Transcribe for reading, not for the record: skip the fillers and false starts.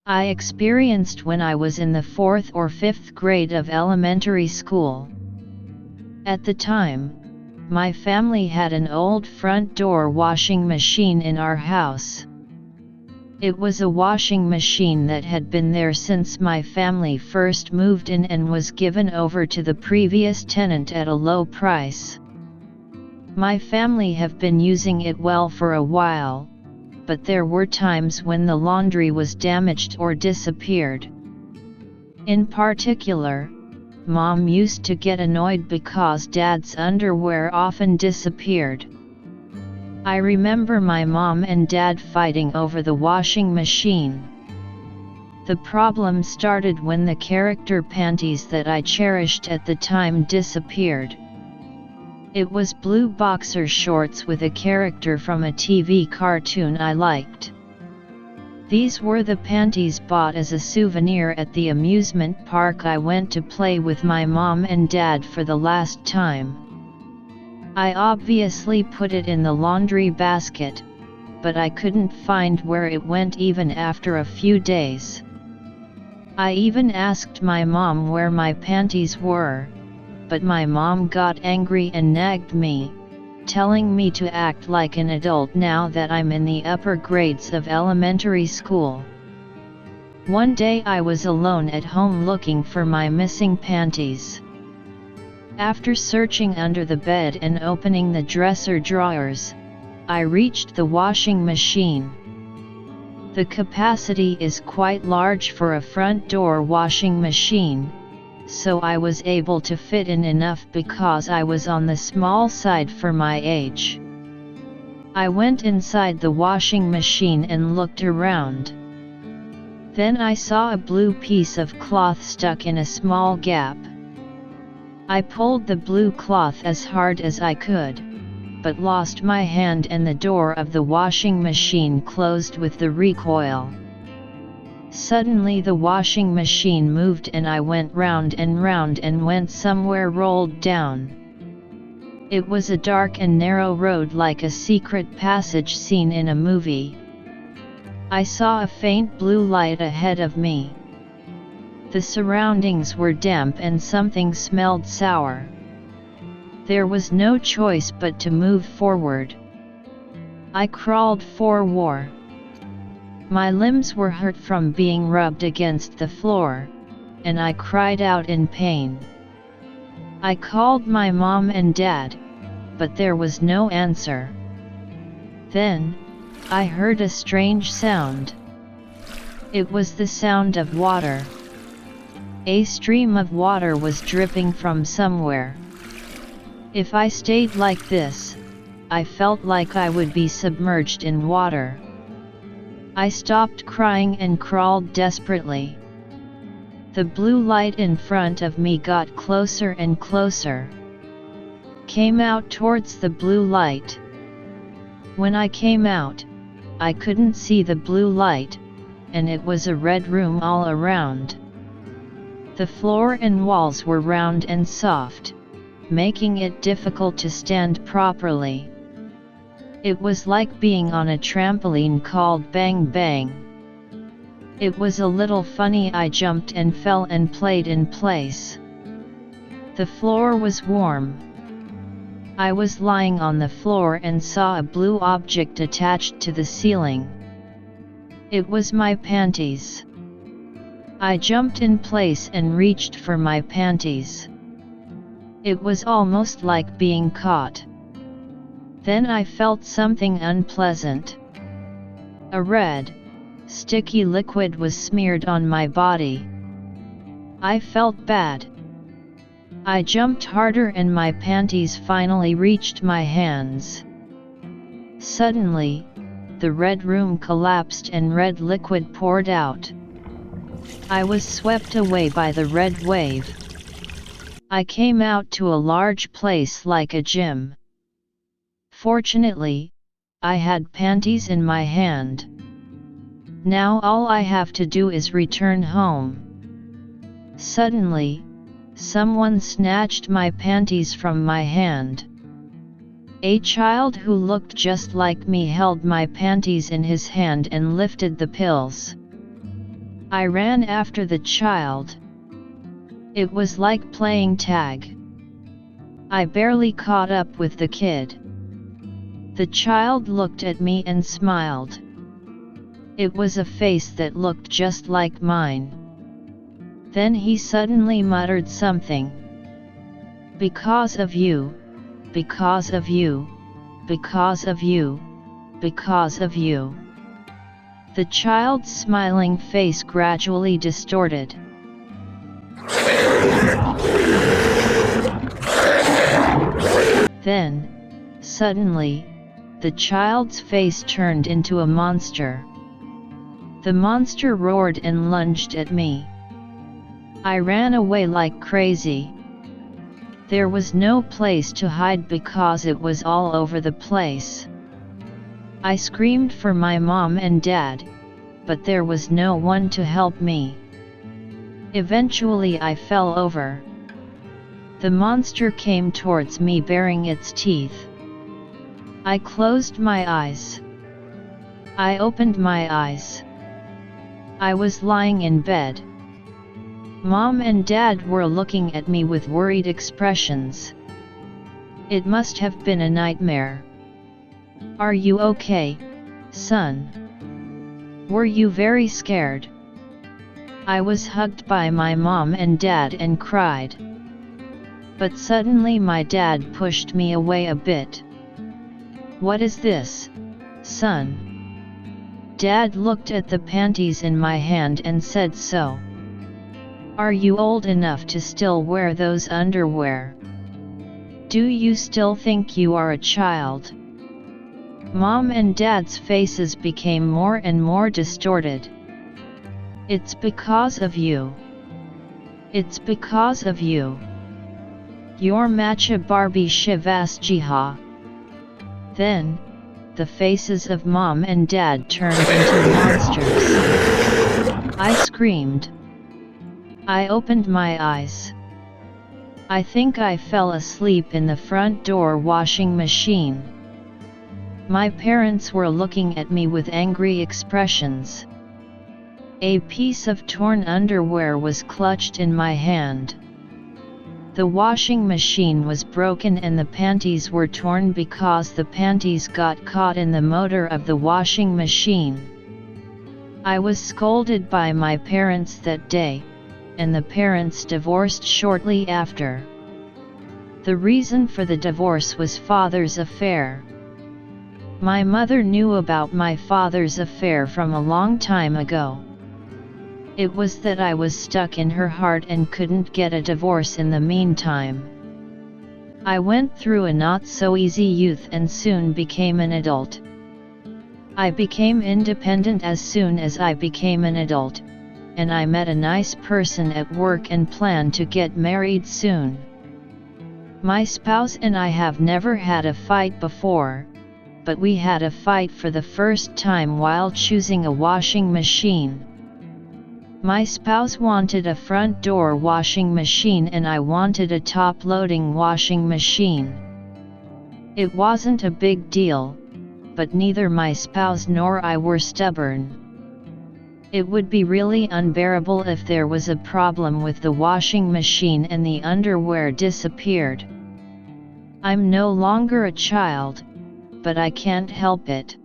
I experienced when I was in the 4th or 5th grade of elementary school. At the time, my family had an old front door washing machine in our house. It was a washing machine that had been there since my family first moved in and was given over to the previous tenant at a low price. My family have been using it well for a while, but there were times when the laundry was damaged or disappeared. In particular, Mom used to get annoyed because Dad's underwear often disappeared. I remember my mom and Dad fighting over the washing machine. The problem started when the character panties that I cherished at the time disappeared. It was blue boxer shorts with a character from a TV cartoon I liked. These were the panties bought as a souvenir at the amusement park I went to play with my mom and Dad for the last time. I obviously put it in the laundry basket, but I couldn't find where it went even after a few days. I even asked my mom where my panties were, but my mom got angry and nagged me, telling me to act like an adult now that I'm in the upper grades of elementary school. One day I was alone at home looking for my missing panties. After searching under the bed and opening the dresser drawers, I reached the washing machine. The capacity is quite large for a front door washing machine, so I was able to fit in enough because I was on the small side for my age. I went inside the washing machine and looked around. Then I saw a blue piece of cloth stuck in a small gap. I pulled the blue cloth as hard as I could, but lost my hand and the door of the washing machine closed with the recoil. Suddenly the washing machine moved and I went round and went somewhere rolled down. It was a dark and narrow road like a secret passage scene in a movie. I saw a faint blue light ahead of me. The surroundings were damp and something smelled sour. There was no choice but to move forward. I crawled forward. My limbs were hurt from being rubbed against the floor, and I cried out in pain. I called my mom and Dad, but there was no answer. Then, I heard a strange sound. It was the sound of water. A stream of water was dripping from somewhere. If I stayed like this, I felt like I would be submerged in water. I stopped crying and crawled desperately. The blue light in front of me got closer and closer. Came out towards the blue light. When I came out, I couldn't see the blue light, and it was a red room all around. The floor and walls were round and soft, making it difficult to stand properly. It was like being on a trampoline called Bang Bang. It was a little funny. I jumped and fell and played in place. The floor was warm. I was lying on the floor and saw a blue object attached to the ceiling. It was my panties. I jumped in place and reached for my panties. It was almost like being caught. Then I felt something unpleasant. A red, sticky liquid was smeared on my body. I felt bad. I jumped harder and my panties finally reached my hands. Suddenly, the red room collapsed and red liquid poured out. I was swept away by the red wave. I came out to a large place like a gym. Fortunately, I had panties in my hand. Now all I have to do is return home. Suddenly, someone snatched my panties from my hand. A child who looked just like me held my panties in his hand and lifted the pills. I ran after the child. It was like playing tag. I barely caught up with the kid. The child looked at me and smiled. It was a face that looked just like mine. Then he suddenly muttered something. "Because of you, because of you, because of you, because of you." The child's smiling face gradually distorted. Then, suddenly, the child's face turned into a monster. The monster roared and lunged at me. I ran away like crazy. There was no place to hide because it was all over the place. I screamed for my mom and dad, but there was no one to help me. Eventually I fell over. The monster came towards me baring its teeth. I closed my eyes. I opened my eyes. I was lying in bed. Mom and Dad were looking at me with worried expressions. It must have been a nightmare. "Are you okay, son? Were you very scared?" I was hugged by my mom and dad and cried. But suddenly my dad pushed me away a bit. "What is this, son?" Dad looked at the panties in my hand and said, "So, are you old enough to still wear those underwear? Do you still think you are a child?" Mom and Dad's faces became more and more distorted. "It's because of you. It's because of you. Your matcha Barbie Shivasjiha." Then, the faces of Mom and Dad turned into monsters. I screamed. I opened my eyes. I think I fell asleep in the front door washing machine. My parents were looking at me with angry expressions. A piece of torn underwear was clutched in my hand. The washing machine was broken and the panties were torn because the panties got caught in the motor of the washing machine. I was scolded by my parents that day, and the parents divorced shortly after. The reason for the divorce was father's affair. My mother knew about my father's affair from a long time ago. It was that I was stuck in her heart and couldn't get a divorce in the meantime. I went through a not-so-easy youth and soon became an adult. I became independent as soon as I became an adult, and I met a nice person at work and planned to get married soon. My spouse and I have never had a fight before, but we had a fight for the first time while choosing a washing machine. My spouse wanted a front door washing machine and I wanted a top-loading washing machine. It wasn't a big deal, but neither my spouse nor I were stubborn. It would be really unbearable if there was a problem with the washing machine and the underwear disappeared. I'm no longer a child, but I can't help it.